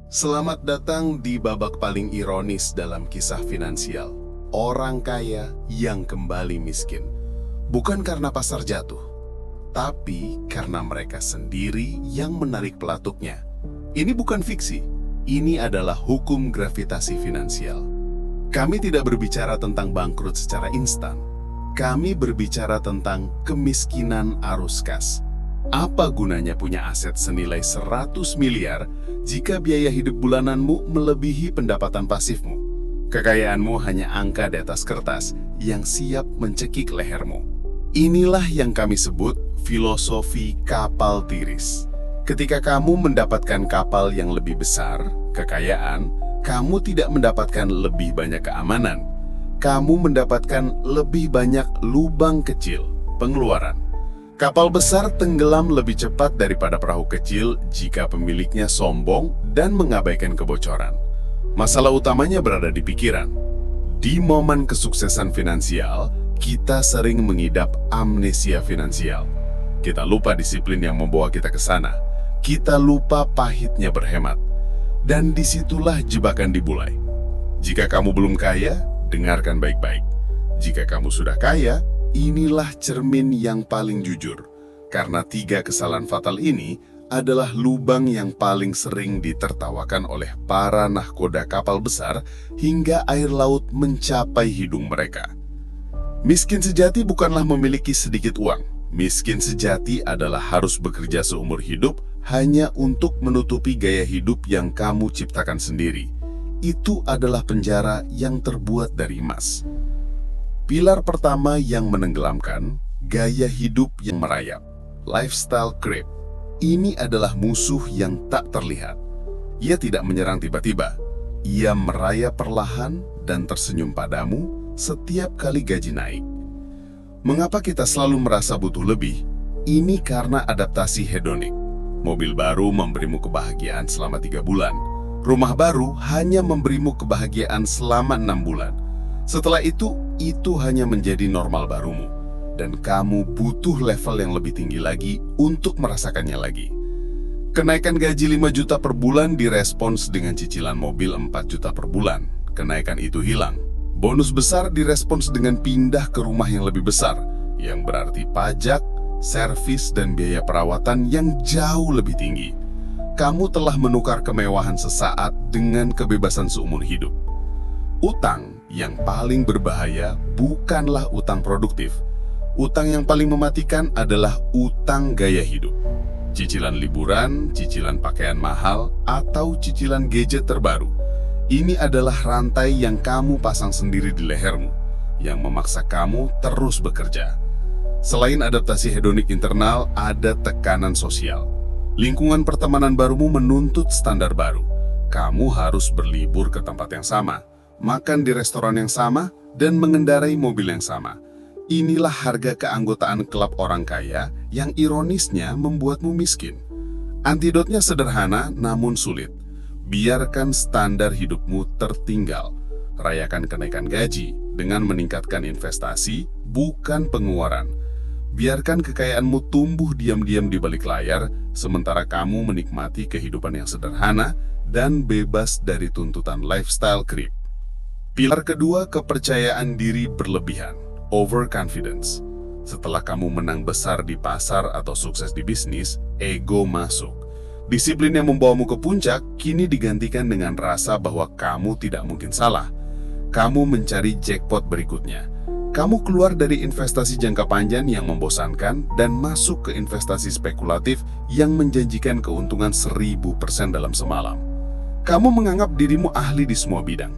Selamat datang di babak paling ironis dalam kisah finansial. Orang kaya yang kembali miskin. Bukan karena pasar jatuh, tapi karena mereka sendiri yang menarik pelatuknya. Ini bukan fiksi, ini adalah hukum gravitasi finansial. Kami tidak berbicara tentang bangkrut secara instan. Kami berbicara tentang kemiskinan arus kas. Apa gunanya punya aset senilai 100 miliar jika biaya hidup bulananmu melebihi pendapatan pasifmu? Kekayaanmu hanya angka di atas kertas yang siap mencekik lehermu. Inilah yang kami sebut filosofi kapal tiris. Ketika kamu mendapatkan kapal yang lebih besar, kekayaan, kamu tidak mendapatkan lebih banyak keamanan. Kamu mendapatkan lebih banyak lubang kecil, pengeluaran. Kapal besar tenggelam lebih cepat daripada perahu kecil jika pemiliknya sombong dan mengabaikan kebocoran. Masalah utamanya berada di pikiran. Di momen kesuksesan finansial, kita sering mengidap amnesia finansial. Kita lupa disiplin yang membawa kita ke sana. Kita lupa pahitnya berhemat. Dan disitulah jebakan dimulai. Jika kamu belum kaya, dengarkan baik-baik. Jika kamu sudah kaya, inilah cermin yang paling jujur, karena 3 kesalahan fatal ini adalah lubang yang paling sering ditertawakan oleh para nahkoda kapal besar hingga air laut mencapai hidung mereka. Miskin sejati bukanlah memiliki sedikit uang. Miskin sejati adalah harus bekerja seumur hidup hanya untuk menutupi gaya hidup yang kamu ciptakan sendiri. Itu adalah penjara yang terbuat dari emas. Pilar pertama yang menenggelamkan, gaya hidup yang merayap, lifestyle creep. Ini adalah musuh yang tak terlihat. Ia tidak menyerang tiba-tiba. Ia merayap perlahan dan tersenyum padamu setiap kali gaji naik. Mengapa kita selalu merasa butuh lebih? Ini karena adaptasi hedonik. Mobil baru memberimu kebahagiaan selama 3 bulan. Rumah baru hanya memberimu kebahagiaan selama 6 bulan. Setelah itu hanya menjadi normal barumu, dan kamu butuh level yang lebih tinggi lagi untuk merasakannya lagi. Kenaikan gaji 5 juta per bulan direspons dengan cicilan mobil 4 juta per bulan. Kenaikan itu hilang. Bonus besar direspons dengan pindah ke rumah yang lebih besar, yang berarti pajak, servis, dan biaya perawatan yang jauh lebih tinggi. Kamu telah menukar kemewahan sesaat dengan kebebasan seumur hidup. Utang yang paling berbahaya bukanlah utang produktif. Utang yang paling mematikan adalah utang gaya hidup. Cicilan liburan, cicilan pakaian mahal, atau cicilan gadget terbaru. Ini adalah rantai yang kamu pasang sendiri di lehermu, yang memaksa kamu terus bekerja. Selain adaptasi hedonik internal, ada tekanan sosial. Lingkungan pertemanan barumu menuntut standar baru. Kamu harus berlibur ke tempat yang sama, makan di restoran yang sama, dan mengendarai mobil yang sama. Inilah harga keanggotaan klub orang kaya yang ironisnya membuatmu miskin. Antidotnya sederhana namun sulit. Biarkan standar hidupmu tertinggal. Rayakan kenaikan gaji dengan meningkatkan investasi, bukan pengeluaran. Biarkan kekayaanmu tumbuh diam-diam di balik layar, sementara kamu menikmati kehidupan yang sederhana dan bebas dari tuntutan lifestyle creep. Pilar kedua, kepercayaan diri berlebihan, overconfidence. Setelah kamu menang besar di pasar atau sukses di bisnis, ego masuk. Disiplin yang membawamu ke puncak kini digantikan dengan rasa bahwa kamu tidak mungkin salah. Kamu mencari jackpot berikutnya. Kamu keluar dari investasi jangka panjang yang membosankan dan masuk ke investasi spekulatif yang menjanjikan keuntungan 1000% dalam semalam. Kamu menganggap dirimu ahli di semua bidang.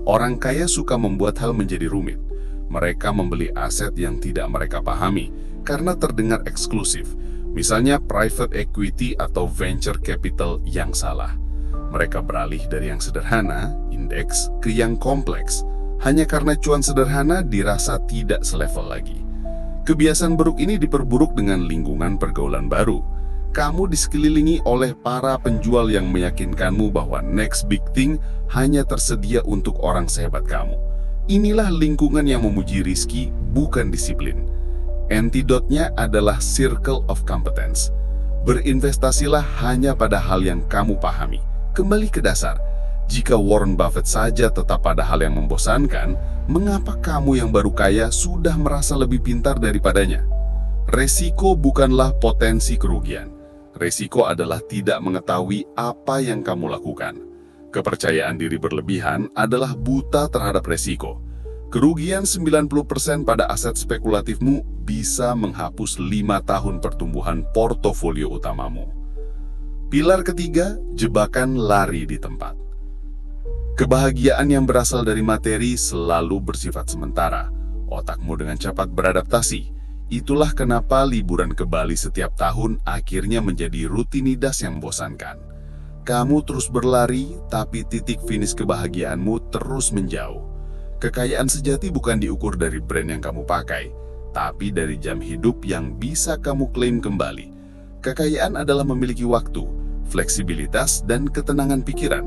Orang kaya suka membuat hal menjadi rumit. Mereka membeli aset yang tidak mereka pahami karena terdengar eksklusif. Misalnya private equity atau venture capital yang salah. Mereka beralih dari yang sederhana, indeks, ke yang kompleks. Hanya karena cuan sederhana dirasa tidak selevel lagi. Kebiasaan buruk ini diperburuk dengan lingkungan pergaulan baru. Kamu disekelilingi oleh para penjual yang meyakinkanmu bahwa next big thing hanya tersedia untuk orang sehebat kamu. Inilah lingkungan yang memuji rizki, bukan disiplin. Antidotnya adalah circle of competence. Berinvestasilah hanya pada hal yang kamu pahami. Kembali ke dasar, jika Warren Buffett saja tetap pada hal yang membosankan, mengapa kamu yang baru kaya sudah merasa lebih pintar daripadanya? Resiko bukanlah potensi kerugian. Resiko adalah tidak mengetahui apa yang kamu lakukan. Kepercayaan diri berlebihan adalah buta terhadap resiko. Kerugian 90% pada aset spekulatifmu bisa menghapus 5 tahun pertumbuhan portofolio utamamu. Pilar ketiga, jebakan lari di tempat. Kebahagiaan yang berasal dari materi selalu bersifat sementara. Otakmu dengan cepat beradaptasi. Itulah kenapa liburan ke Bali setiap tahun akhirnya menjadi rutinitas yang membosankan. Kamu terus berlari, tapi titik finish kebahagiaanmu terus menjauh. Kekayaan sejati bukan diukur dari brand yang kamu pakai, tapi dari jam hidup yang bisa kamu klaim kembali. Kekayaan adalah memiliki waktu, fleksibilitas, dan ketenangan pikiran.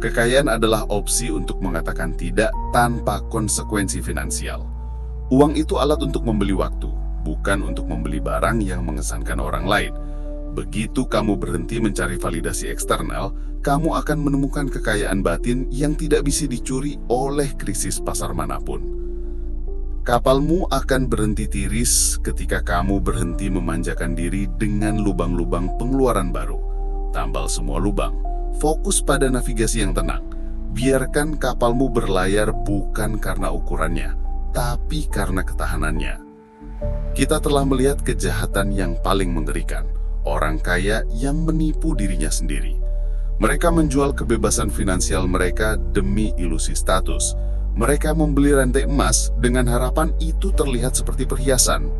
Kekayaan adalah opsi untuk mengatakan tidak tanpa konsekuensi finansial. Uang itu alat untuk membeli waktu, bukan untuk membeli barang yang mengesankan orang lain. Begitu kamu berhenti mencari validasi eksternal, kamu akan menemukan kekayaan batin yang tidak bisa dicuri oleh krisis pasar manapun. Kapalmu akan berhenti tiris ketika kamu berhenti memanjakan diri dengan lubang-lubang pengeluaran baru. Tambal semua lubang, fokus pada navigasi yang tenang. Biarkan kapalmu berlayar bukan karena ukurannya, tapi karena ketahanannya. Kita telah melihat kejahatan yang paling mengerikan. Orang kaya yang menipu dirinya sendiri. Mereka menjual kebebasan finansial mereka demi ilusi status. Mereka membeli rantai emas dengan harapan itu terlihat seperti perhiasan.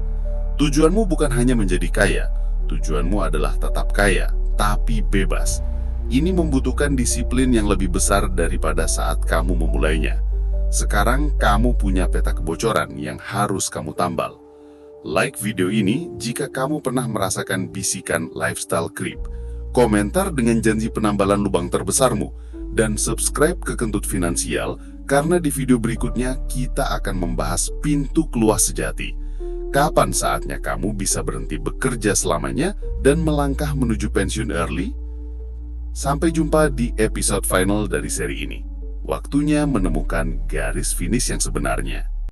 Tujuanmu bukan hanya menjadi kaya, tujuanmu adalah tetap kaya, tapi bebas. Ini membutuhkan disiplin yang lebih besar daripada saat kamu memulainya. Sekarang kamu punya peta kebocoran yang harus kamu tambal. Like video ini jika kamu pernah merasakan bisikan lifestyle creep. Komentar dengan janji penambalan lubang terbesarmu. Dan subscribe ke Kentut Finansial karena di video berikutnya kita akan membahas pintu keluar sejati. Kapan saatnya kamu bisa berhenti bekerja selamanya dan melangkah menuju pensiun early? Sampai jumpa di episode final dari seri ini. Waktunya menemukan garis finish yang sebenarnya.